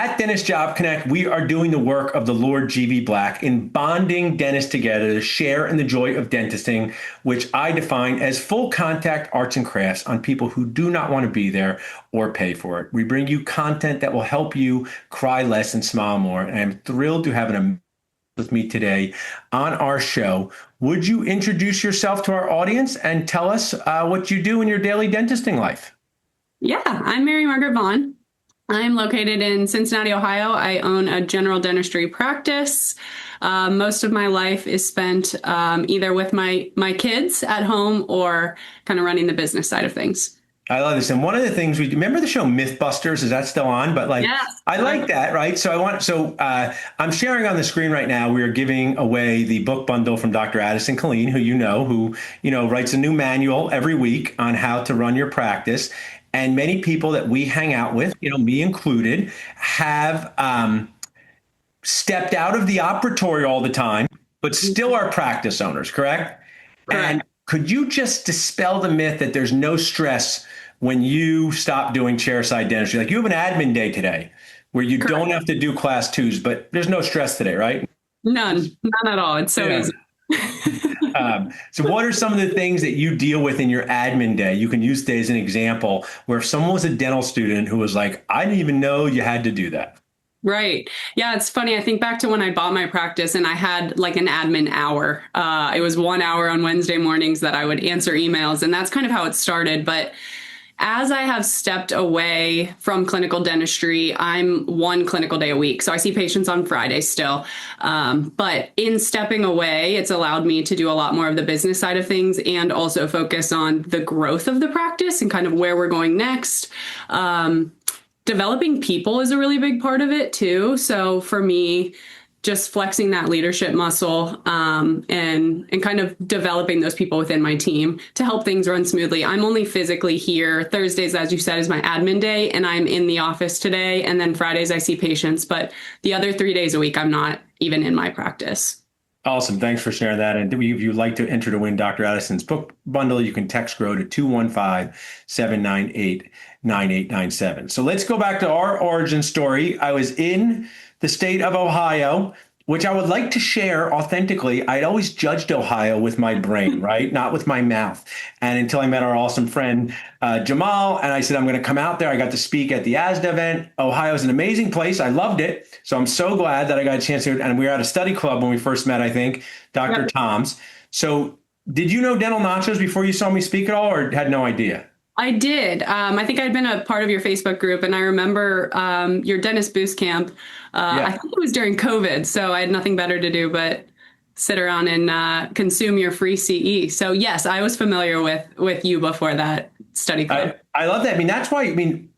at Dentist Job Connect, we are doing the work of the Lord G.V. Black in bonding dentists together to share in the joy of dentisting, which I define as full contact arts and crafts on people who do not want to be there or pay for it. We bring you content that will help you cry less and smile more. And I'm thrilled to have with me today on our show. Would you introduce yourself to our audience and tell us what you do in your daily dentisting life? Yeah, I'm Margaret Vaughan. I'm located in Cincinnati, Ohio. I own a general dentistry practice. Most of my life is spent either with my kids at home or kind of running the business side of things. I love this. And one of the things we remember the show Mythbusters, is that still on? But yes. I like that, right? So I'm sharing on the screen right now. We are giving away the book bundle from Dr. Addison Killeen, who writes a new manual every week on how to run your practice. And many people that we hang out with, me included, have stepped out of the operatory all the time, but still are practice owners, correct? And could you just dispel the myth that there's no stress when you stop doing chairside dentistry? Like, you have an admin day today where you don't have to do class twos, but there's no stress today, right? None at all. It's so easy. So what are some of the things that you deal with in your admin day? You can use today as an example where if someone was a dental student who was like, I didn't even know you had to do that. Right. Yeah, it's funny. I think back to when I bought my practice and I had like an admin hour. It was 1 hour on Wednesday mornings that I would answer emails, and that's kind of how it started. But as I have stepped away from clinical dentistry, I'm one clinical day a week. So I see patients on Friday still. But in stepping away, it's allowed me to do a lot more of the business side of things and also focus on the growth of the practice and kind of where we're going next. Developing people is a really big part of it too. So for me, just flexing that leadership muscle and kind of developing those people within my team to help things run smoothly. I'm only physically here. Thursdays, as you said, is my admin day, and I'm in the office today. And then Fridays, I see patients. But the other 3 days a week, I'm not even in my practice. Awesome. Thanks for sharing that. And if you'd like to enter to win Dr. Addison's book bundle, you can text GROW to 215-798-9897. So let's go back to our origin story. I was in the state of Ohio, which I would like to share authentically. I'd always judged Ohio with my brain, right? Not with my mouth. And until I met our awesome friend, Jamal, and I said, I'm going to come out there. I got to speak at the ASDA event. Ohio is an amazing place. I loved it. So I'm so glad that I got a chance to, and we were at a study club when we first met, I think, Dr. Tom's. So did you know Dental Nachos before you saw me speak at all, or had no idea? I did. I think I'd been a part of your Facebook group, and I remember your dentist boost camp. I think it was during COVID, so I had nothing better to do but sit around and consume your free CE. So yes, I was familiar with you before that study club. I love that. I mean, that's why,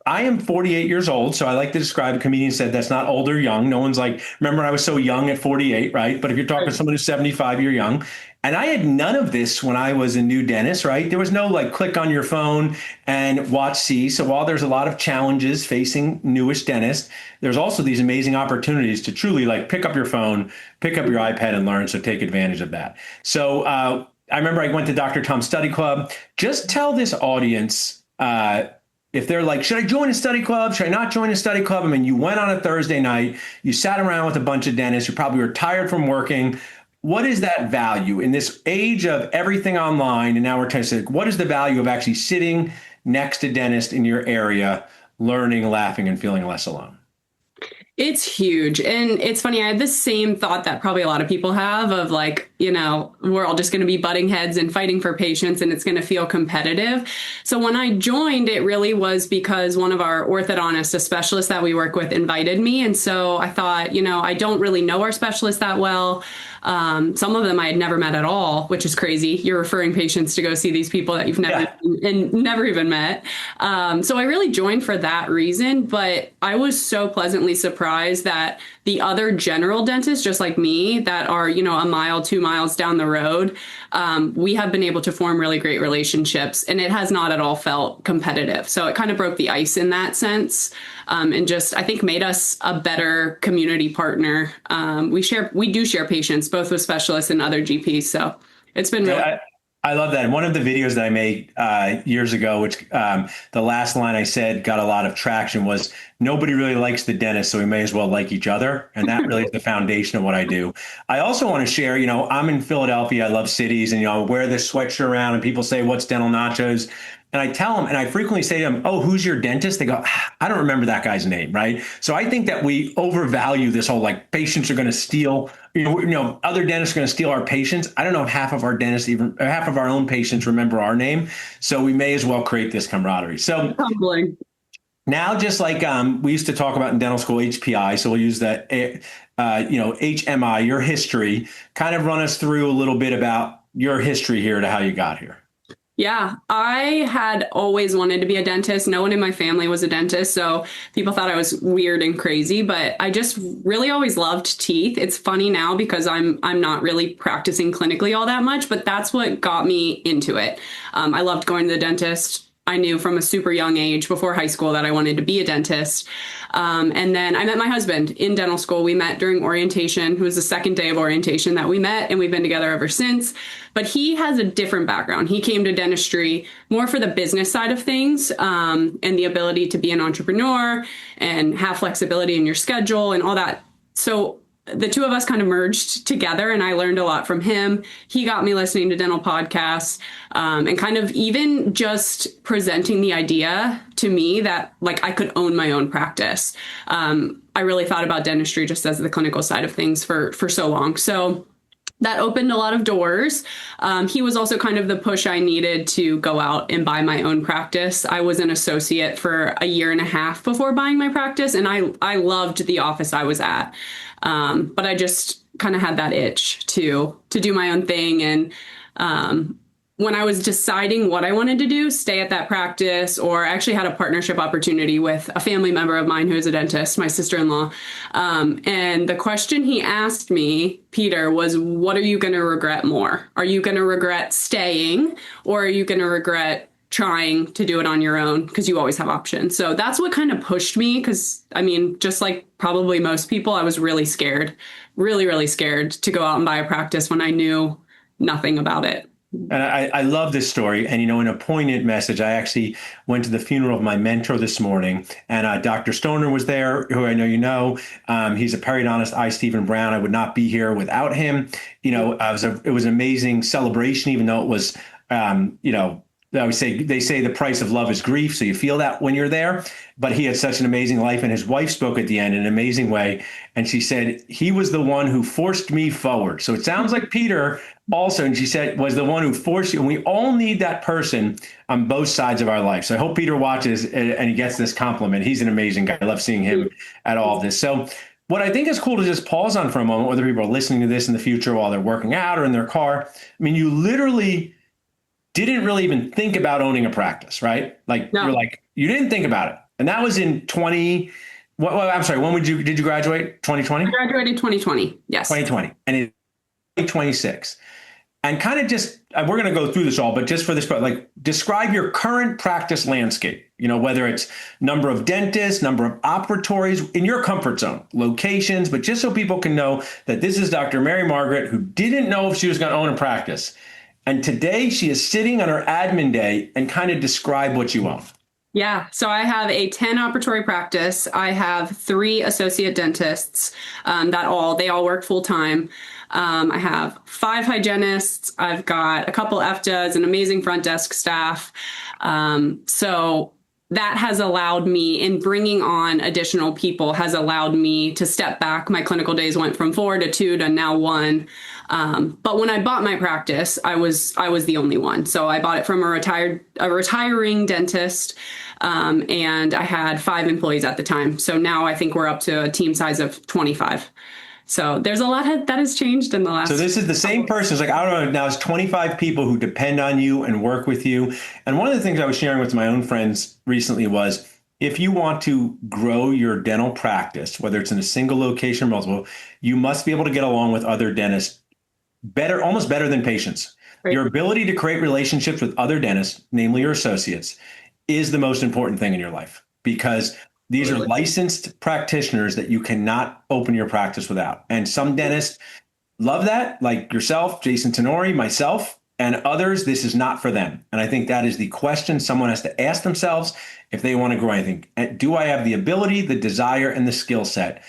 I am 48 years old, so I like to describe, a comedian said that's not old or young. No one's like, remember I was so young at 48, right? But if you're talking to someone who's 75, you're young. And I had none of this when I was a new dentist, right? There was no like click on your phone and watch C. So while there's a lot of challenges facing newish dentists, there's also these amazing opportunities to truly like pick up your phone, pick up your iPad and learn. So take advantage of that. So I remember I went to Dr. Tom's study club. Just tell this audience, if they're like, should I join a study club? Should I not join a study club? I mean, you went on a Thursday night, you sat around with a bunch of dentists, you probably were tired from working. What is that value in this age of everything online? And now we're trying to say, what is the value of actually sitting next to dentists in your area, learning, laughing, and feeling less alone? It's huge. And it's funny, I had the same thought that probably a lot of people have of like, we're all just going to be butting heads and fighting for patients and it's going to feel competitive. So when I joined, it really was because one of our orthodontists, a specialist that we work with, invited me. And so I thought, I don't really know our specialists that well. Some of them I had never met at all, which is crazy. You're referring patients to go see these people that you've never even met. So I really joined for that reason, but I was so pleasantly surprised that the other general dentists, just like me, that are, a mile, 2 miles down the road, we have been able to form really great relationships, and it has not at all felt competitive. So it kind of broke the ice in that sense, and just, I think, made us a better community partner. We do share patients, both with specialists and other GPs. So it's been really. I love that. And one of the videos that I made years ago, which the last line I said got a lot of traction, was nobody really likes the dentist, so we may as well like each other. And that really is the foundation of what I do. I also want to share, I'm in Philadelphia. I love cities, and, I wear this sweatshirt around and people say, what's dental nachos? And I tell them, and I frequently say to them, oh, who's your dentist? They go, I don't remember that guy's name, right? So I think that we overvalue this whole, like, patients are going to steal, other dentists are going to steal our patients. I don't know if half of our dentists, even half of our own patients, remember our name. So we may as well create this camaraderie. So Humbling. now, just like we used to talk about in dental school, HPI, so we'll use that, HMI, your history, kind of run us through a little bit about your history here to how you got here. Yeah, I had always wanted to be a dentist. No one in my family was a dentist, so people thought I was weird and crazy, but I just really always loved teeth. It's funny now because I'm not really practicing clinically all that much, but that's what got me into it. I loved going to the dentist. I knew from a super young age before high school that I wanted to be a dentist. And then I met my husband in dental school. We met during orientation. It was the second day of orientation that we met, and we've been together ever since. But he has a different background. He came to dentistry more for the business side of things, and the ability to be an entrepreneur and have flexibility in your schedule and all that. So the two of us kind of merged together, and I learned a lot from him. He got me listening to dental podcasts, and kind of even just presenting the idea to me that, like, I could own my own practice. I really thought about dentistry just as the clinical side of things for so long. So that opened a lot of doors. He was also kind of the push I needed to go out and buy my own practice. I was an associate for a year and a half before buying my practice, and I loved the office I was at. But I just kind of had that itch to do my own thing. And when I was deciding what I wanted to do, stay at that practice, or actually had a partnership opportunity with a family member of mine who is a dentist, my sister-in-law. And the question he asked me, Peter, was, what are you going to regret more? Are you going to regret staying, or are you going to regret trying to do it on your own? Because you always have options. So that's what kind of pushed me. Because just like probably most people, I was really scared, really, really scared to go out and buy a practice when I knew nothing about it. And I love this story. And, in a poignant message, I actually went to the funeral of my mentor this morning, and Dr. Stoner was there, who I know you know. He's a periodontist, Stephen Brown. I would not be here without him. It was an amazing celebration, even though it was, they say the price of love is grief. So you feel that when you're there. But he had such an amazing life. And his wife spoke at the end in an amazing way. And she said, he was the one who forced me forward. So it sounds like Peter also, and she said, was the one who forced you. And we all need that person on both sides of our life. So I hope Peter watches and he gets this compliment. He's an amazing guy. I love seeing him at all of this. So what I think is cool to just pause on for a moment, whether people are listening to this in the future while they're working out or in their car. You literally didn't really even think about owning a practice, right? No. You didn't think about it. And that was in I'm sorry, when did you graduate? 2020? I graduated 2020, yes. 2020. And in 2026. And kind of just, we're going to go through this all, but just for this, describe your current practice landscape, whether it's number of dentists, number of operatories in your comfort zone, locations, but just so people can know that this is Dr. Mary Margaret, who didn't know if she was going to own a practice. And today she is sitting on her admin day, and kind of describe what you own. Yeah. So I have a 10 operatory practice. I have 3 associate dentists they all work full time. I have 5 hygienists. I've got a couple FDAs, an amazing front desk staff. So that has allowed me, in bringing on additional people, has allowed me to step back. My clinical days went from 4 to 2 to now 1. But when I bought my practice, I was the only one. So I bought it from a retiring dentist. And I had 5 employees at the time. So now I think we're up to a team size of 25. So there's a lot that has changed in the last. So this is the same person. It's like, I don't know, now it's 25 people who depend on you and work with you. And one of the things I was sharing with my own friends recently was, if you want to grow your dental practice, whether it's in a single location or multiple, you must be able to get along with other dentists better, almost better than patients. Right. Your ability to create relationships with other dentists, namely your associates, is the most important thing in your life, because these are licensed practitioners that you cannot open your practice without. And some dentists love that, like yourself, Jason Tenori, myself. and others, this is not for them. And I think that is the question someone has to ask themselves if they want to grow anything. Do I have the ability, the desire, and the skill set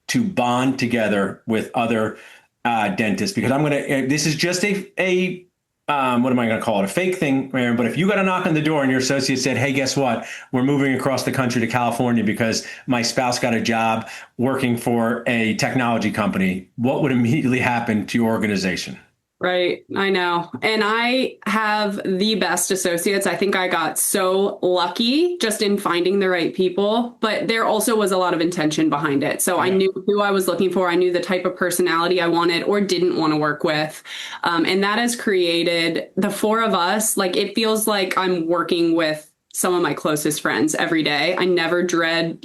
to bond together with other dentists? Because I'm going to, this is just what am I going to call it? A fake thing, Aaron. But if you got a knock on the door and your associate said, hey, guess what? We're moving across the country to California because my spouse got a job working for a technology company, what would immediately happen to your organization? Right. I know. And I have the best associates. I think I got so lucky just in finding the right people, but there also was a lot of intention behind it. So I knew who I was looking for. I knew the type of personality I wanted or didn't want to work with. And that has created the four of us. Like, it feels like I'm working with some of my closest friends every day. I never dread,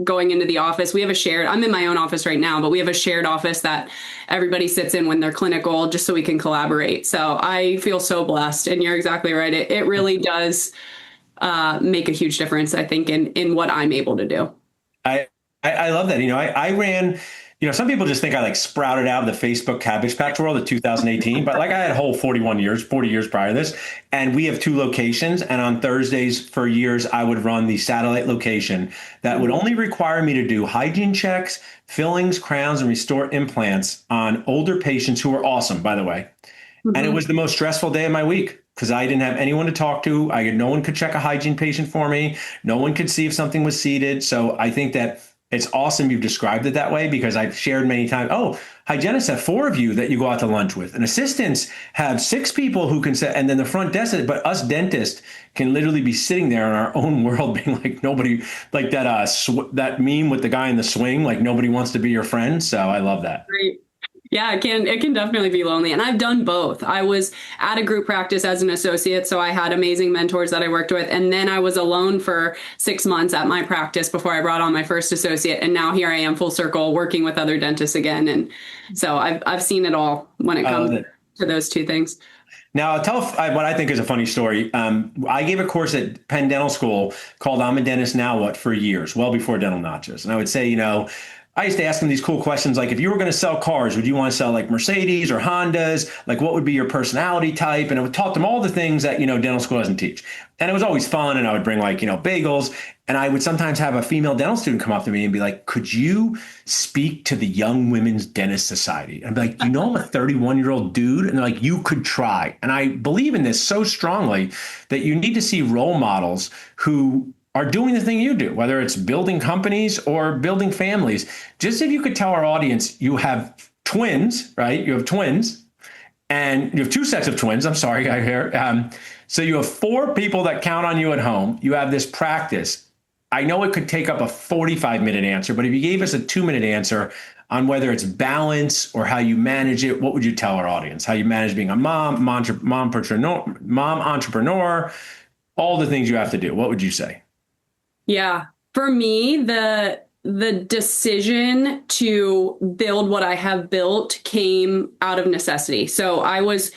going into the office. I'm in my own office right now, but we have a shared office that everybody sits in when they're clinical just so we can collaborate. So I feel so blessed. And you're exactly right. It really does make a huge difference, I think, in what I'm able to do. I love that. I ran, some people just think I like sprouted out of the Facebook Cabbage Patch world in 2018, but like I had a whole 40 years prior to this. And we have two locations. And on Thursdays for years, I would run the satellite location that would only require me to do hygiene checks, fillings, crowns, and restore implants on older patients who were awesome, by the way. And it was the most stressful day of my week because I didn't have anyone to talk to. No one could check a hygiene patient for me. No one could see if something was seated. So I think that it's awesome you've described it that way because I've shared many times, hygienists have 4 of you that you go out to lunch with, and assistants have 6 people who can sit, and then the front desk, but us dentists can literally be sitting there in our own world being like nobody, like that meme with the guy in the swing, like nobody wants to be your friend. So I love that. Right. Yeah, it can definitely be lonely. And I've done both. I was at a group practice as an associate, so I had amazing mentors that I worked with. And then I was alone for 6 months at my practice before I brought on my first associate. And now here I am full circle working with other dentists again. And so I've seen it all when it comes to those two things. Now, I'll tell what I think is a funny story. I gave a course at Penn Dental School called I'm a Dentist Now What for years, well before Dental Nachos. And I would say, I used to ask them these cool questions like, if you were going to sell cars, would you want to sell like Mercedes or Hondas? Like, what would be your personality type? And I would taught them all the things that, dental school doesn't teach. And it was always fun. And I would bring like, bagels. And I would sometimes have a female dental student come up to me and be like, could you speak to the Young Women's Dentist Society? And I'd be like, I'm a 31-year-old dude. And they're like, you could try. And I believe in this so strongly that you need to see role models who are doing the thing you do, whether it's building companies or building families. Just if you could tell our audience, you have twins, right? You have twins and you have 2 sets of twins. I'm sorry, I hear. So you have 4 people that count on you at home. You have this practice. I know it could take up a 45-minute answer, but if you gave us a 2-minute answer on whether it's balance or how you manage it, what would you tell our audience? How you manage being a mom entrepreneur, all the things you have to do. What would you say? Yeah. For me, the decision to build what I have built came out of necessity. So I was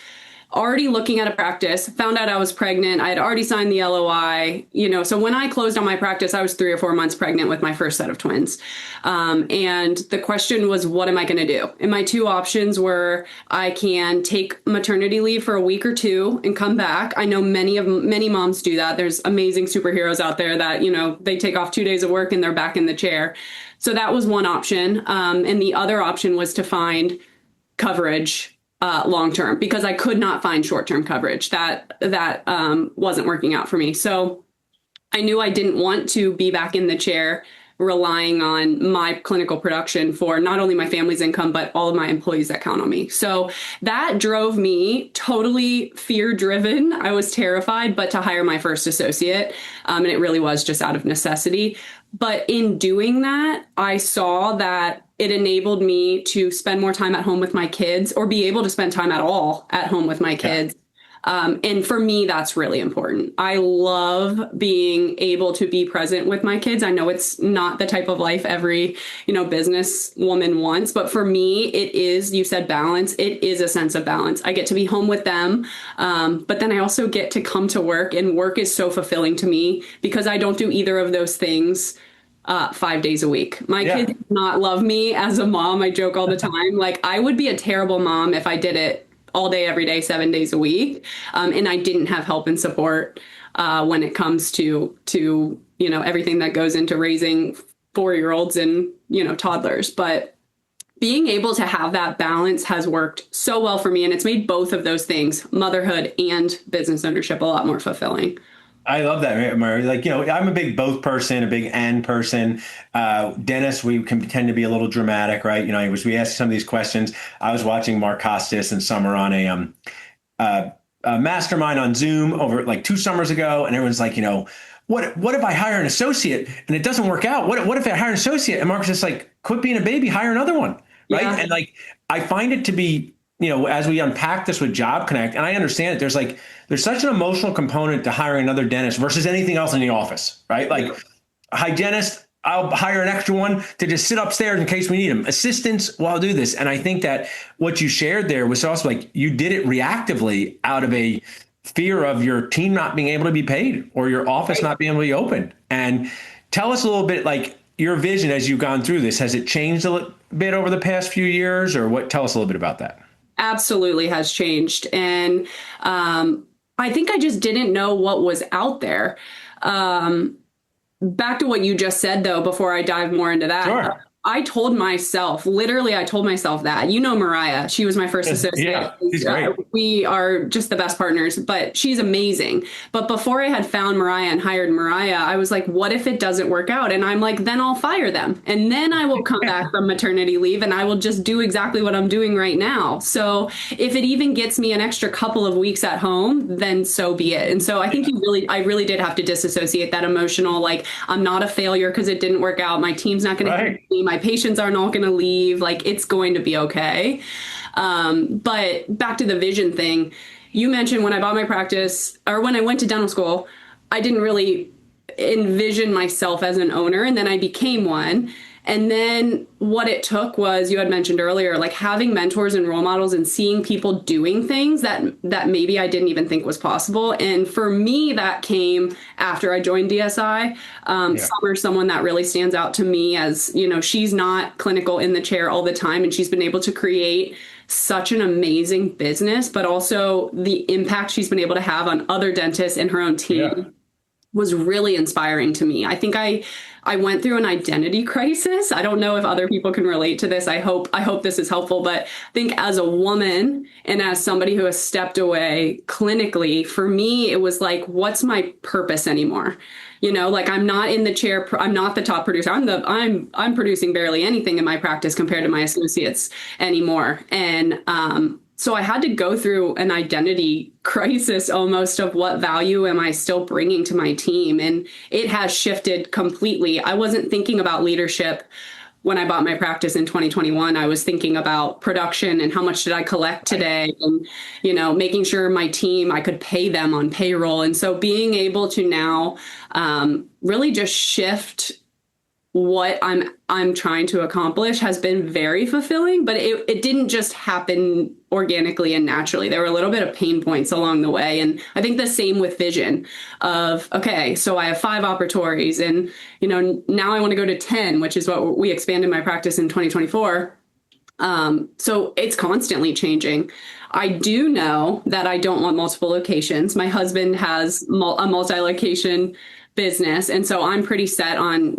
already looking at a practice, found out I was pregnant. I had already signed the LOI, so when I closed on my practice, I was 3 or 4 months pregnant with my first set of twins. And the question was, what am I going to do? And my 2 options were I can take maternity leave for a week or 2 and come back. I know many moms do that. There's amazing superheroes out there that, they take off 2 days of work and they're back in the chair. So that was one option. And the other option was to find coverage long term, because I could not find short term coverage. That wasn't working out for me. So I knew I didn't want to be back in the chair relying on my clinical production for not only my family's income, but all of my employees that count on me. So that drove me totally fear driven. I was terrified, but to hire my first associate. And it really was just out of necessity. But in doing that, I saw that it enabled me to spend more time at home with my kids, or be able to spend time at all at home with my kids. And for me, that's really important. I love being able to be present with my kids. I know it's not the type of life every, business woman wants, but for me, it is, you said balance. It is a sense of balance. I get to be home with them. But then I also get to come to work, and work is so fulfilling to me because I don't do either of those things 5 days a week. My kids do not love me as a mom. I joke all the time. Like, I would be a terrible mom if I did it all day, every day, 7 days a week. And I didn't have help and support when it comes to everything that goes into raising 4-year-olds and toddlers. But being able to have that balance has worked so well for me, and it's made both of those things, motherhood and business ownership, a lot more fulfilling. I love that, Murray. Like, I'm a big both person, a big and person. Dennis, we can tend to be a little dramatic, right? We asked some of these questions. I was watching Mark Costas and Summer on a mastermind on Zoom over like 2 summers ago, and everyone's like, what if I hire an associate and it doesn't work out? What if I hire an associate? And Mark's just like, quit being a baby, hire another one, right? Yeah. And like, I find it to be, as we unpack this with Job Connect, and I understand it, there's such an emotional component to hiring another dentist versus anything else in the office, right? Like, hygienist, I'll hire an extra one to just sit upstairs in case we need them. Assistants, well, I'll do this. And I think that what you shared there was also like, you did it reactively out of a fear of your team not being able to be paid or your office not being able to be open. And tell us a little bit, like, your vision as you've gone through this. Has it changed a bit over the past few years, or what? Tell us a little bit about that. Absolutely has changed. And I think I just didn't know what was out there. Back to what you just said, though, before I dive more into that. Sure. I told myself that, Mariah, she was my first associate. Yeah, she's great. We are just the best partners, but she's amazing. But before I had found Mariah and hired Mariah, I was like, what if it doesn't work out? And I'm like, then I'll fire them. And then I will come back from maternity leave and I will just do exactly what I'm doing right now. So if it even gets me an extra couple of weeks at home, then so be it. And so I think I really did have to disassociate that emotional, like, I'm not a failure because it didn't work out. My team's not going to me. My patients aren't all going to leave. Like, it's going to be okay. But back to the vision thing, you mentioned when I bought my practice or when I went to dental school, I didn't really envision myself as an owner. And then I became one. And then what it took was, you had mentioned earlier, like having mentors and role models and seeing people doing things that maybe I didn't even think was possible. And for me, that came after I joined DSI. Summer's someone that really stands out to me as, she's not clinical in the chair all the time, and she's been able to create such an amazing business, but also the impact she's been able to have on other dentists and her own team was really inspiring to me. I think I went through an identity crisis. I don't know if other people can relate to this. I hope this is helpful, but I think as a woman and as somebody who has stepped away clinically, for me, it was like, what's my purpose anymore? Like, I'm not in the chair. I'm not the top producer. I'm producing barely anything in my practice compared to my associates anymore. And, so I had to go through an identity crisis almost of what value am I still bringing to my team? And it has shifted completely. I wasn't thinking about leadership when I bought my practice in 2021. I was thinking about production and how much did I collect today, and, making sure my team, I could pay them on payroll. And so being able to now really just shift what I'm trying to accomplish has been very fulfilling, but it didn't just happen organically and naturally. There were a little bit of pain points along the way. And I think the same with vision of, okay, so I have 5 operatories and, now I want to go to 10, which is what we expanded my practice in 2024. So it's constantly changing. I do know that I don't want multiple locations. My husband has a multi-location business. And so I'm pretty set on,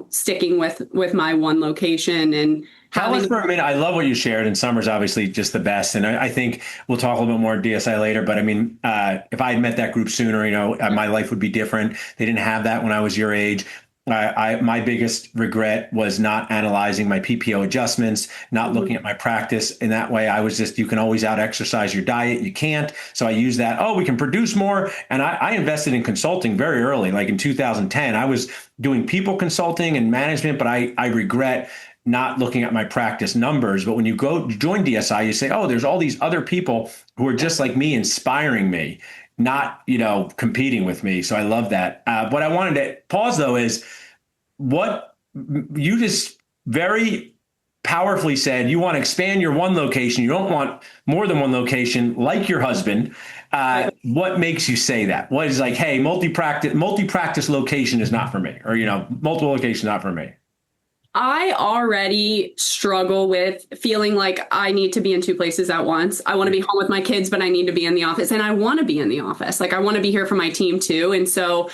sticking with my one location and tell us for a minute. I love what you shared, and Summer's obviously just the best. And I think we'll talk a little bit more DSI later, but I mean, if I had met that group sooner, my life would be different. They didn't have that when I was your age. My biggest regret was not analyzing my PPO adjustments, not looking at my practice. In that way, I was just, you can always out exercise your diet. You can't. So I use that. Oh, we can produce more. And I invested in consulting very early, like in 2010. I was doing people consulting and management, but I regret not looking at my practice numbers. But when you go join DSI, you say, oh, there's all these other people who are just like me, inspiring me, not, competing with me. So I love that. What I wanted to pause, though, is what you just very powerfully said. You want to expand your one location. You don't want more than one location, like your husband. What makes you say that? What is like, hey, multi-practice location is not for me, or, multiple locations not for me? I already struggle with feeling like I need to be in two places at once. I want to be home with my kids, but I need to be in the office, and I want to be in the office. Like I want to be here for my team too. And so,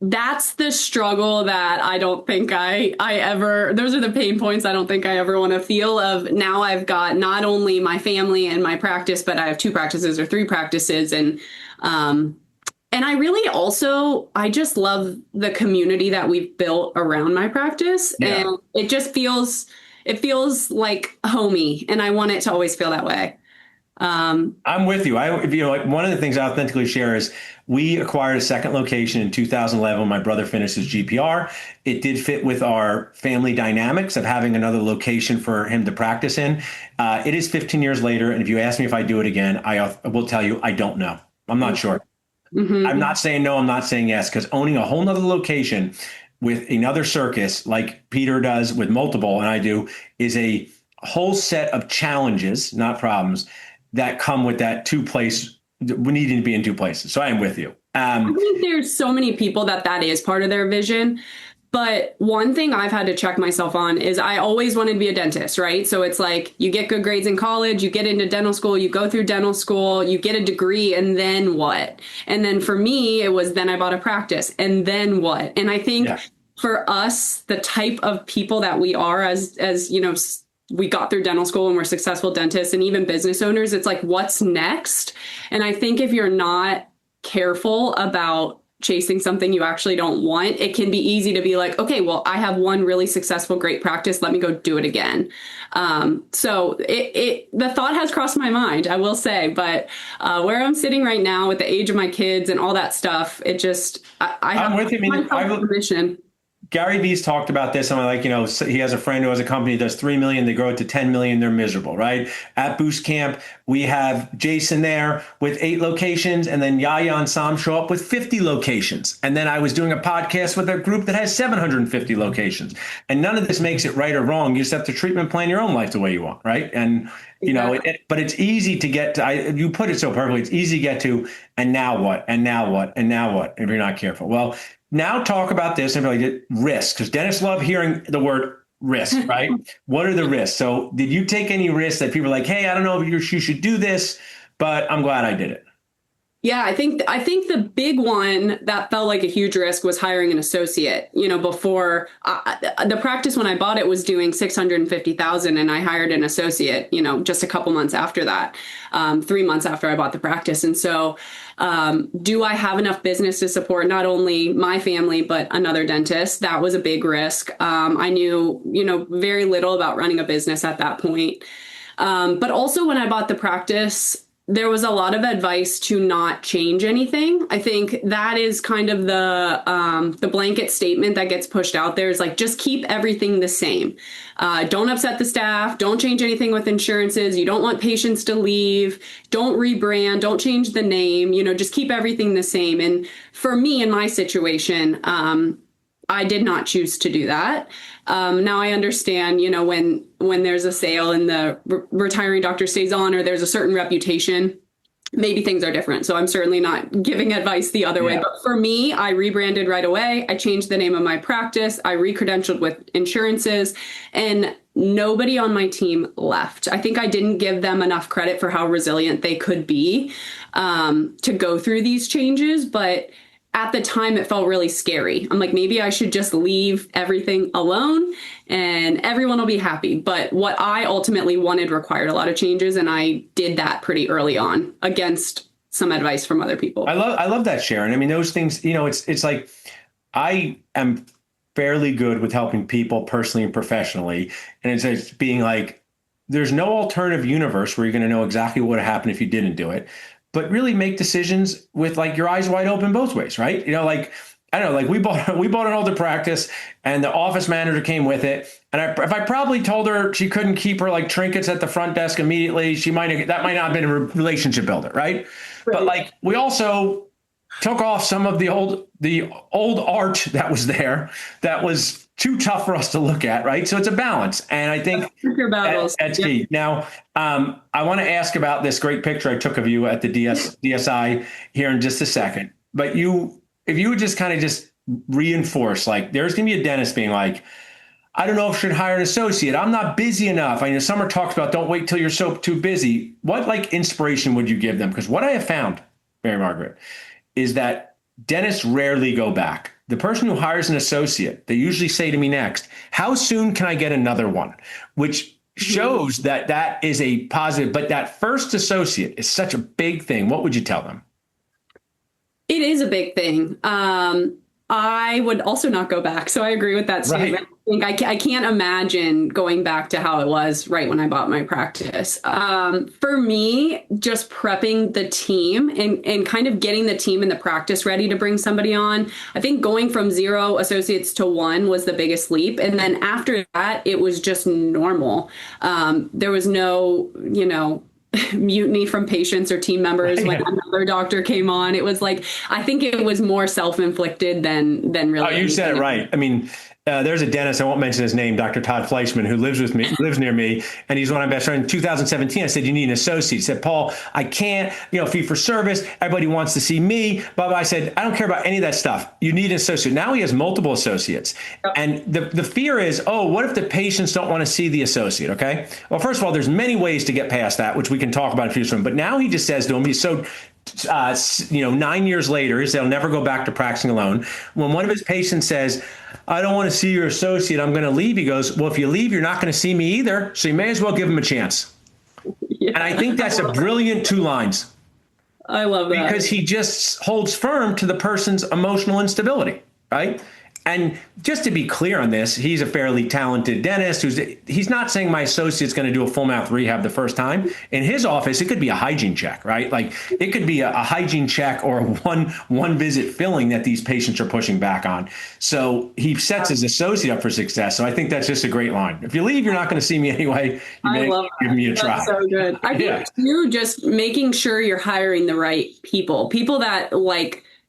that's the struggle that I don't think I ever, those are the pain points I don't think I ever want to feel of. Now I've got not only my family and my practice, but I have two practices or three practices. And I really also, I just love the community that we've built around my practice. Yeah. And it feels like homey, and I want it to always feel that way. I'm with you. Like one of the things I authentically share is we acquired a second location in 2011 when my brother finished his GPR. It did fit with our family dynamics of having another location for him to practice in. It is 15 years later, and if you ask me if I do it again, I will tell you I don't know. I'm not sure. Mm-hmm. I'm not saying no, I'm not saying yes, because owning a whole nother location with another circus like Peter does with multiple, and I do, is a whole set of challenges, not problems, that come with that we needing to be in two places. So I am with you. I think there's so many people that is part of their vision. But one thing I've had to check myself on is I always wanted to be a dentist, right? So it's like you get good grades in college, you get into dental school, you go through dental school, you get a degree, and then what? And then for me, it was then I bought a practice, and then what? And I think for us, the type of people that we are as you know, we got through dental school and we're successful dentists and even business owners, it's like, what's next? And I think if you're not careful about chasing something you actually don't want, it can be easy to be like, okay, well, I have one really successful, great practice. Let me go do it again. So the thought has crossed my mind, I will say, but where I'm sitting right now with the age of my kids and all that stuff, it just, I'm with you. I mean, permission. Gary Vee's talked about this. I'm like, he has a friend who has a company that does 3 million. They grow it to 10 million. They're miserable, right? At Boost Camp, we have Jason there with 8 locations, and then Yaya and Sam show up with 50 locations. And then I was doing a podcast with a group that has 750 locations. And none of this makes it right or wrong. You just have to treatment plan your own life the way you want, right? And but it's easy to get to. You put it so perfectly. It's easy to get to. And now what? And now what? And now what? If you're not careful, well. Now talk about this and really risk, because dentists love hearing the word risk, right? What are the risks? So did you take any risks that people are like, hey, I don't know if you should do this, but I'm glad I did it? Yeah, I think the big one that felt like a huge risk was hiring an associate. Before the practice when I bought it was doing $650,000, and I hired an associate. Just a couple months after that, 3 months after I bought the practice. And so, do I have enough business to support not only my family but another dentist? That was a big risk. I knew very little about running a business at that point. But also when I bought the practice, there was a lot of advice to not change anything. I think that is kind of the blanket statement that gets pushed out there is like, just keep everything the same. Don't upset the staff. Don't change anything with insurances. You don't want patients to leave. Don't rebrand. Don't change the name. Just keep everything the same. And for me, in my situation, I did not choose to do that. Now I understand, when there's a sale and the retiring doctor stays on, or there's a certain reputation, maybe things are different. So I'm certainly not giving advice the other way. But for me, I rebranded right away. I changed the name of my practice. I re-credentialed with insurances, and nobody on my team left. I think I didn't give them enough credit for how resilient they could be to go through these changes. But at the time, it felt really scary. I'm like, maybe I should just leave everything alone and everyone will be happy. But what I ultimately wanted required a lot of changes, and I did that pretty early on against some advice from other people. I love that, Sharon. I mean, those things, it's like I am fairly good with helping people personally and professionally. And it's being like, there's no alternative universe where you're going to know exactly what would happen if you didn't do it. But really make decisions with like your eyes wide open both ways, right? Like, I don't know, like we bought an older practice and the office manager came with it. And if I probably told her she couldn't keep her like trinkets at the front desk immediately, that might not have been a relationship builder, right? But like we also took off some of the old art that was there that was too tough for us to look at, right? So it's a balance. And I think that's key. Now, I want to ask about this great picture I took of you at the DSI here in just a second. But if you would just kind of just reinforce, like there's going to be a dentist being like, I don't know if I should hire an associate. I'm not busy enough. I know Summer talks about don't wait till you're so too busy. What like inspiration would you give them? Because what I have found, Mary Margaret, is that dentists rarely go back. The person who hires an associate, they usually say to me next, how soon can I get another one? Which shows that that is a positive, but that first associate is such a big thing. What would you tell them? It is a big thing. I would also not go back. So I agree with that statement. Right. I think I can't imagine going back to how it was right when I bought my practice. For me, just prepping the team and kind of getting the team and the practice ready to bring somebody on. I think going from 0 associates to 1 was the biggest leap. And then after that, it was just normal. There was no, mutiny from patients or team members when another doctor came on. It was like, I think it was more self-inflicted than really. Oh, you said it right. I mean, there's a dentist, I won't mention his name, Dr. Todd Fleischman, who lives near me, and he's one of my best friends. In 2017, I said, you need an associate. He said, Paul, I can't, fee for service. Everybody wants to see me. But I said, I don't care about any of that stuff. You need an associate. Now he has multiple associates. Yep. And the fear is, what if the patients don't want to see the associate? Okay. Well, first of all, there's many ways to get past that, which we can talk about in a future. But now he just says to him, he's so 9 years later, he said he'll never go back to practicing alone. When one of his patients says, I don't want to see your associate, I'm going to leave, he goes, well, if you leave, you're not going to see me either. So you may as well give him a chance. Yeah, and I think that's a brilliant 2 lines. I love that. Because he just holds firm to the person's emotional instability, right? And just to be clear on this, he's a fairly talented dentist he's not saying my associate's going to do a full mouth rehab the first time. In his office, it could be a hygiene check, right? Like it could be a hygiene check or a one visit filling that these patients are pushing back on. So he sets his associate up for success. So I think that's just a great line. If you leave, you're not going to see me anyway. You may give me a try. That's so good. I think too, just making sure you're hiring the right people that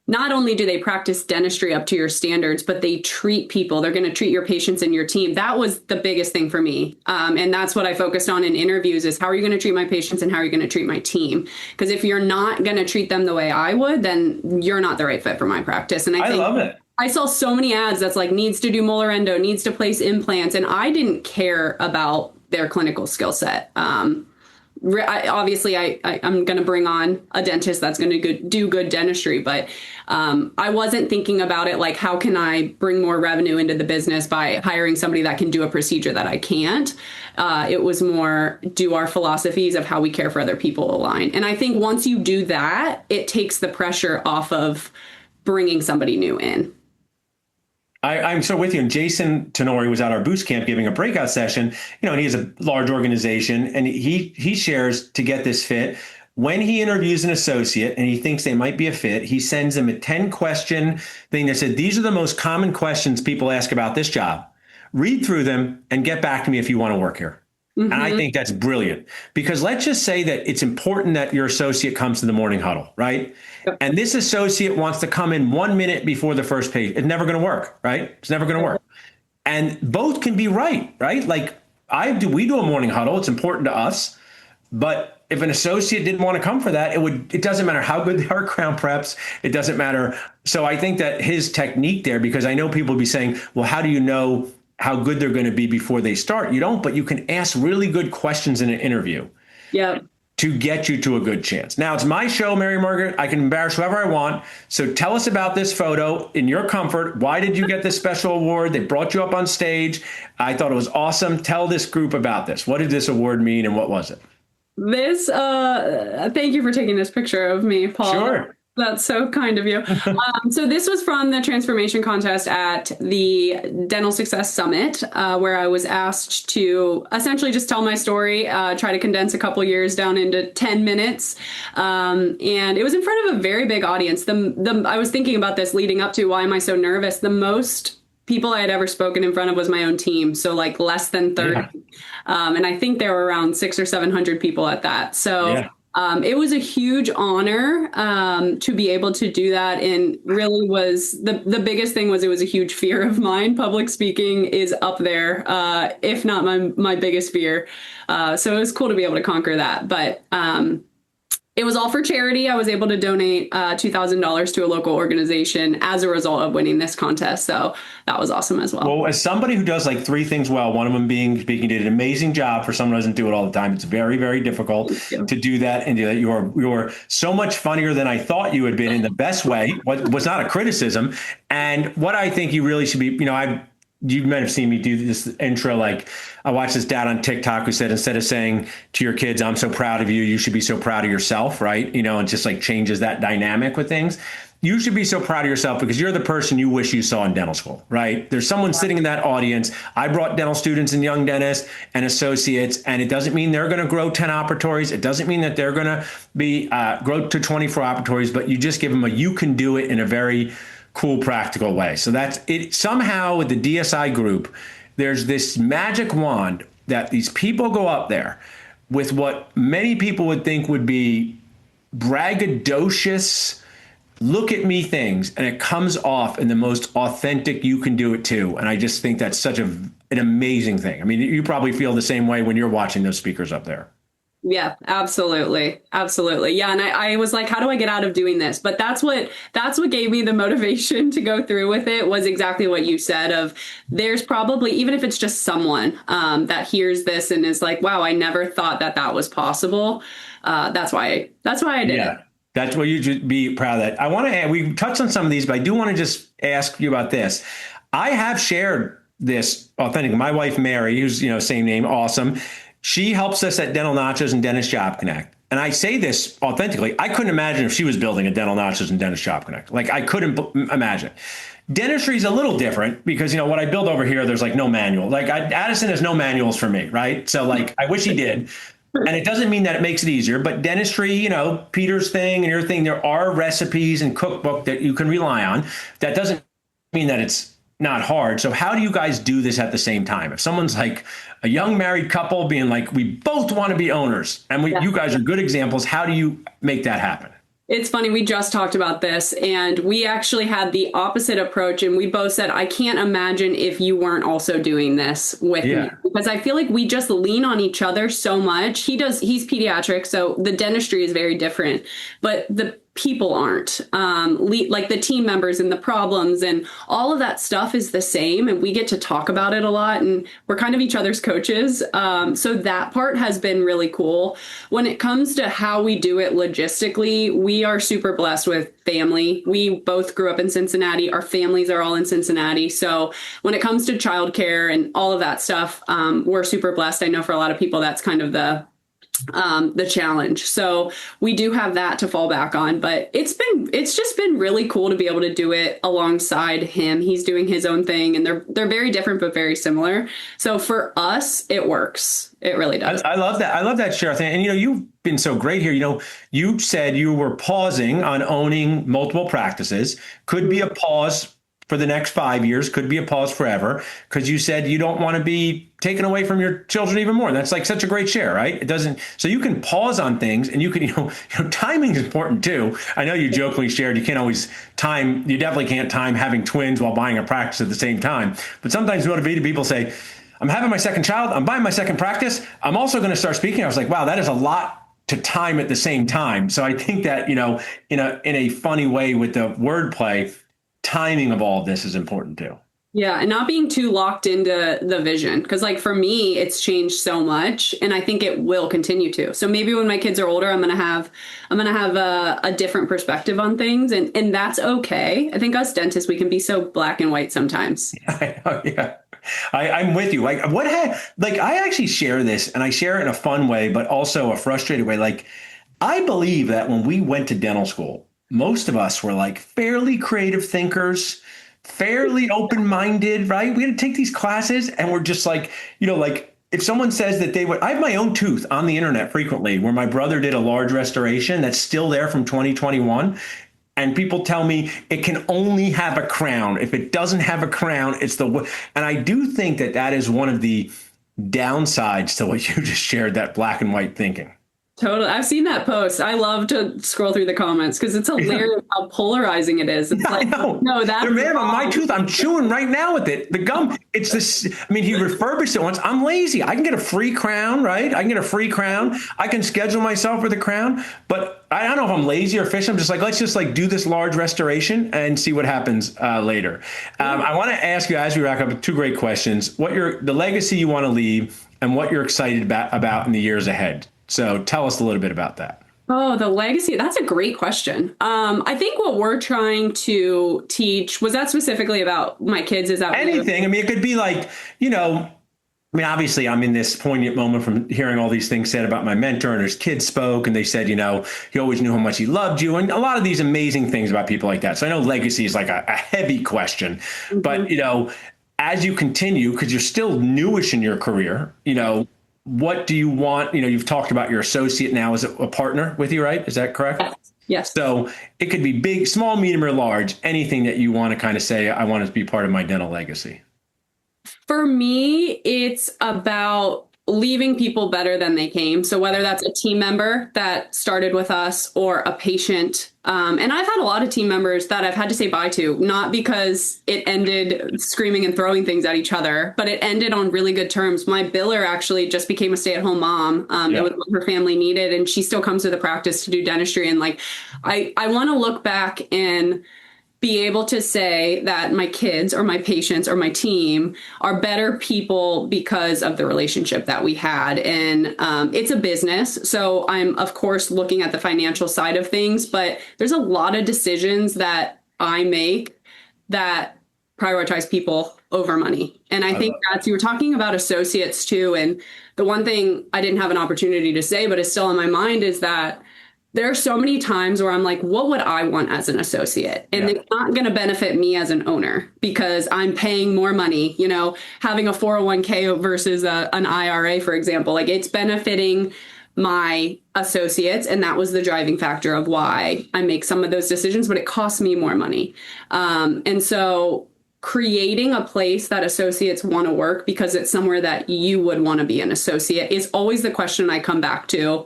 not only do they practice dentistry up to your standards, but they treat people. They're going to treat your patients and your team. That was the biggest thing for me. And that's what I focused on in interviews is how are you going to treat my patients and how are you going to treat my team? Because if you're not going to treat them the way I would, then you're not the right fit for my practice. And I think love it. I saw so many ads that's like needs to do molar endo, needs to place implants. And I didn't care about their clinical skill set. Obviously, I'm going to bring on a dentist that's going to do good dentistry, but I wasn't thinking about it like, how can I bring more revenue into the business by hiring somebody that can do a procedure that I can't? It was more, do our philosophies of how we care for other people align? And I think once you do that, it takes the pressure off of bringing somebody new in. I'm so with you. And Jason Tenori was at our boost camp giving a breakout session, and he has a large organization and he shares to get this fit. When he interviews an associate and he thinks they might be a fit, he sends them a 10-question thing that said, these are the most common questions people ask about this job. Read through them and get back to me if you want to work here. Mm-hmm. And I think that's brilliant because let's just say that it's important that your associate comes to the morning huddle, right? Yep. And this associate wants to come in 1 minute before the first page. It's never going to work, right? It's never going to work. And both can be right? Like we do a morning huddle. It's important to us. But if an associate didn't want to come for that, it doesn't matter how good they are crown preps. It doesn't matter. So I think that his technique there, because I know people will be saying, well, how do you know how good they're going to be before they start? You don't, but you can ask really good questions in an interview to get you to a good chance. Now, it's my show, Mary Margaret. I can embarrass whoever I want. So tell us about this photo in your comfort. Why did you get this special award? They brought you up on stage. I thought it was awesome. Tell this group about this. What did this award mean and what was it? This, thank you for taking this picture of me, Paul. Sure. That's so kind of you. So this was from the transformation contest at the Dental Success Summit, where I was asked to essentially just tell my story, try to condense a couple years down into 10 minutes. And it was in front of a very big audience. I was thinking about this leading up to why am I so nervous? The most people I had ever spoken in front of was my own team. So like less than 30. Yeah. And I think there were around 600 or 700 people at that. So yeah. It was a huge honor to be able to do that, and really was the biggest thing was it was a huge fear of mine. Public speaking is up there, if not my biggest fear. So it was cool to be able to conquer that. But It was all for charity. I was able to donate $2,000 to a local organization as a result of winning this contest. So that was awesome as well. Well, as somebody who does like three things well, one of them being speaking, did an amazing job for someone who doesn't do it all the time. It's very, very difficult to do that and do that. You're so much funnier than I thought you had been in the best way. What was not a criticism. And what I think you really should be, you might have seen me do this intro. Like I watched this dad on TikTok who said, instead of saying to your kids, I'm so proud of you, you should be so proud of yourself. Right. And just like changes that dynamic with things. You should be so proud of yourself because you're the person you wish you saw in dental school, right? There's someone sitting in that audience. I brought dental students and young dentists and associates, and it doesn't mean they're going to grow 10 operatories. It doesn't mean that they're going to be grow to 24 operatories, but you just give them you can do it in a very cool, practical way. So that's it. Somehow with the DSI group, there's this magic wand that these people go up there with what many people would think would be braggadocious, look at me things, and it comes off in the most authentic you can do it too. And I just think that's such an amazing thing. I mean, you probably feel the same way when you're watching those speakers up there. Yeah, absolutely. Absolutely. Yeah. And I was like, how do I get out of doing this? But that's what gave me the motivation to go through with it, was exactly what you said of there's probably, even if it's just someone that hears this and is like, wow, I never thought that was possible. That's why I did it. That's what you should be proud of that. I want to add, we touched on some of these, but I do want to just ask you about this. I have shared this authentic. My wife, Mary, who's, same name, awesome. She helps us at Dental Nachos and Dentist Job Connect. And I say this authentically. I couldn't imagine if she was building a Dental Nachos and Dentist Job Connect. Like I couldn't imagine. Dentistry is a little different because, what I build over here, there's like no manual. Like Addison has no manuals for me, right? So like I wish he did. And it doesn't mean that it makes it easier, but dentistry, Peter's thing and your thing, there are recipes and cookbook that you can rely on. That doesn't mean that it's not hard. So how do you guys do this at the same time? If someone's like a young married couple being like, we both want to be owners, and you guys are good examples, how do you make that happen? It's funny. We just talked about this, and we actually had the opposite approach. And we both said, I can't imagine if you weren't also doing this with me, because I feel like we just lean on each other so much. He's pediatric, so the dentistry is very different, but the people aren't. Like the team members and the problems and all of that stuff is the same, and we get to talk about it a lot, and we're kind of each other's coaches. So that part has been really cool. When it comes to how we do it logistically, we are super blessed with family. We both grew up in Cincinnati. Our families are all in Cincinnati. So when it comes to childcare and all of that stuff, we're super blessed. I know for a lot of people, that's kind of the challenge. So we do have that to fall back on, but it's just been really cool to be able to do it alongside him. He's doing his own thing, and they're very different, but very similar. So for us, it works. It really does. I love that. I love that, Cheryl. And, you've been so great here. You said you were pausing on owning multiple practices. Could be a pause for the next 5 years, could be a pause forever, because you said you don't want to be taken away from your children even more. And that's like such a great share, right? It doesn't, so you can pause on things, and you can, timing is important too. I know you jokingly shared you can't always time, you definitely can't time having twins while buying a practice at the same time. But sometimes motivated people say, I'm having my second child, I'm buying my second practice, I'm also going to start speaking. I was like, wow, that is a lot to time at the same time. So I think that, in a funny way with the wordplay, timing of all of this is important too. Yeah. And not being too locked into the vision. Cause like for me, it's changed so much, and I think it will continue to. So maybe when my kids are older, I'm going to have a different perspective on things, and that's okay. I think us dentists, we can be so black and white sometimes. Yeah. I'm with you. Like I actually share this, and I share it in a fun way, but also a frustrated way. Like I believe that when we went to dental school, most of us were like fairly creative thinkers, fairly open-minded, right? We had to take these classes, and we're just like, like if someone says that I have my own tooth on the internet frequently, where my brother did a large restoration that's still there from 2021. And people tell me it can only have a crown. If it doesn't have a crown, and I do think that is one of the downsides to what you just shared, that black and white thinking. Totally. I've seen that post. I love to scroll through the comments because it's hilarious how polarizing it is. It's like, no, that's man, on my tooth, I'm chewing right now with it. The gum, it's this. I mean, he refurbished it once. I'm lazy. I can get a free crown, right? I can get a free crown. I can schedule myself with a crown. But I don't know if I'm lazy or efficient. I'm just like, let's just like do this large restoration and see what happens later. I want to ask you as we wrap up two great questions: the legacy you want to leave, and what you're excited about in the years ahead. So tell us a little bit about that. Oh, the legacy. That's a great question. I think what we're trying to teach, was that specifically about my kids? Is that Anything? I mean, it could be like, I mean, obviously, I'm in this poignant moment from hearing all these things said about my mentor, and his kids spoke, and they said, he always knew how much he loved you, and a lot of these amazing things about people like that. So I know legacy is like a heavy question, but as you continue, because you're still newish in your career, what do you want? You've talked about your associate now as a partner with you, right? Is that correct? Yes. So it could be big, small, medium, or large. Anything that you want to kind of say, I want it to be part of my dental legacy. For me, it's about leaving people better than they came. So whether that's a team member that started with us or a patient, and I've had a lot of team members that I've had to say bye to, not because it ended screaming and throwing things at each other, but it ended on really good terms. My biller actually just became a stay-at-home mom. It was what her family needed, and she still comes to the practice to do dentistry. And like, I want to look back and be able to say that my kids or my patients or my team are better people because of the relationship that we had. And it's a business. So I'm, of course, looking at the financial side of things, but there's a lot of decisions that I make that prioritize people over money. And I think you were talking about associates too. And the one thing I didn't have an opportunity to say, but is still in my mind, is that there are so many times where I'm like, what would I want as an associate? And it's not going to benefit me as an owner because I'm paying more money, having a 401k versus an IRA, for example, like it's benefiting my associates. And that was the driving factor of why I make some of those decisions, but it costs me more money. And so creating a place that associates want to work because it's somewhere that you would want to be an associate is always the question I come back to.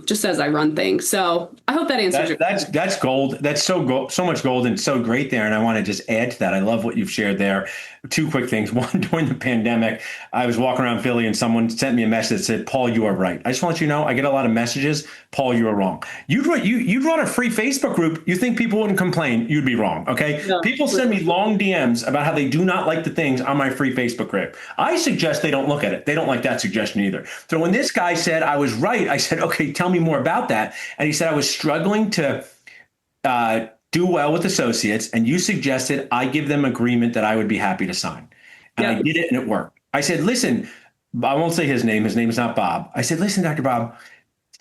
Just as I run things. So I hope that answers your question. That's gold. That's so much gold and so great there. And I want to just add to that. I love what you've shared there. Two quick things. One, during the pandemic, I was walking around Philly and someone sent me a message that said, Paul, you are right. I just want you to know, I get a lot of messages. Paul, you are wrong. You'd run a free Facebook group. You think people wouldn't complain? You'd be wrong. Okay. No, people send me long DMs about how they do not like the things on my free Facebook group. I suggest they don't look at it. They don't like that suggestion either. So when this guy said I was right, I said, okay, tell me more about that. And he said, I was struggling to do well with associates, and you suggested I give them agreement that I would be happy to sign. And I did it, and it worked. I said, listen, I won't say his name. His name is not Bob. I said, listen, Dr. Bob,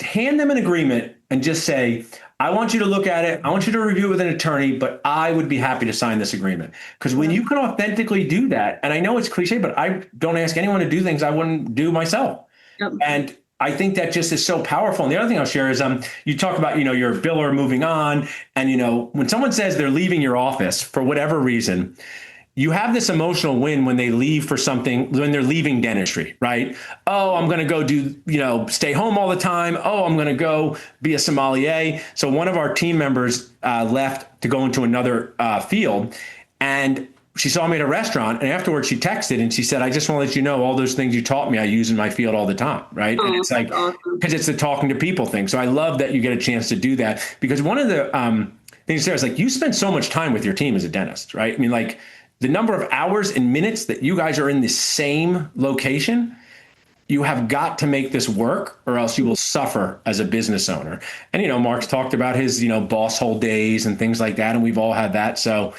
hand them an agreement and just say, I want you to look at it. I want you to review it with an attorney, but I would be happy to sign this agreement. Because when you can authentically do that, and I know it's cliche, but I don't ask anyone to do things I wouldn't do myself. And I think that just is so powerful. And the other thing I'll share is you talk about, your biller moving on. And, when someone says they're leaving your office for whatever reason, you have this emotional win when they leave for something, when they're leaving dentistry, right? Oh, I'm going to go do, stay home all the time. Oh, I'm going to go be a sommelier. So one of our team members left to go into another field, and she saw me at a restaurant, and afterwards she texted and she said, I just want to let you know all those things you taught me I use in my field all the time, right? And it's like, because it's the talking to people thing. So I love that you get a chance to do that, because one of the things there is like, you spend so much time with your team as a dentist, right? I mean, like the number of hours and minutes that you guys are in the same location, you have got to make this work or else you will suffer as a business owner. And, Mark's talked about his, boss hole days and things like that. And we've all had that. So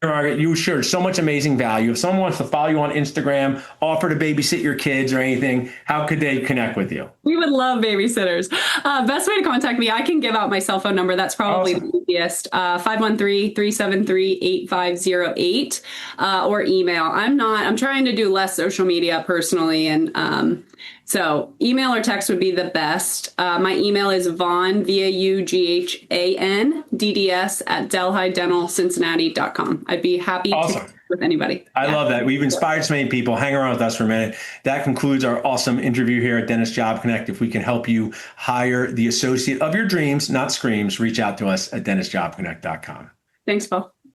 Margaret, you shared so much amazing value. If someone wants to follow you on Instagram, offer to babysit your kids or anything, how could they connect with you? We would love babysitters. Best way to contact me, I can give out my cell phone number. That's probably the easiest. 513-373-8508 or email. I'm trying to do less social media personally. And so email or text would be the best. My email is Vaughan, VAUGHAN, DDS at delhidentalcincinnati.com. I'd be happy to with anybody. I love that. We've inspired so many people. Hang around with us for a minute. That concludes our awesome interview here at Dentist Job Connect. If we can help you hire the associate of your dreams, not screams, reach out to us at dentistjobconnect.com. Thanks, Paul.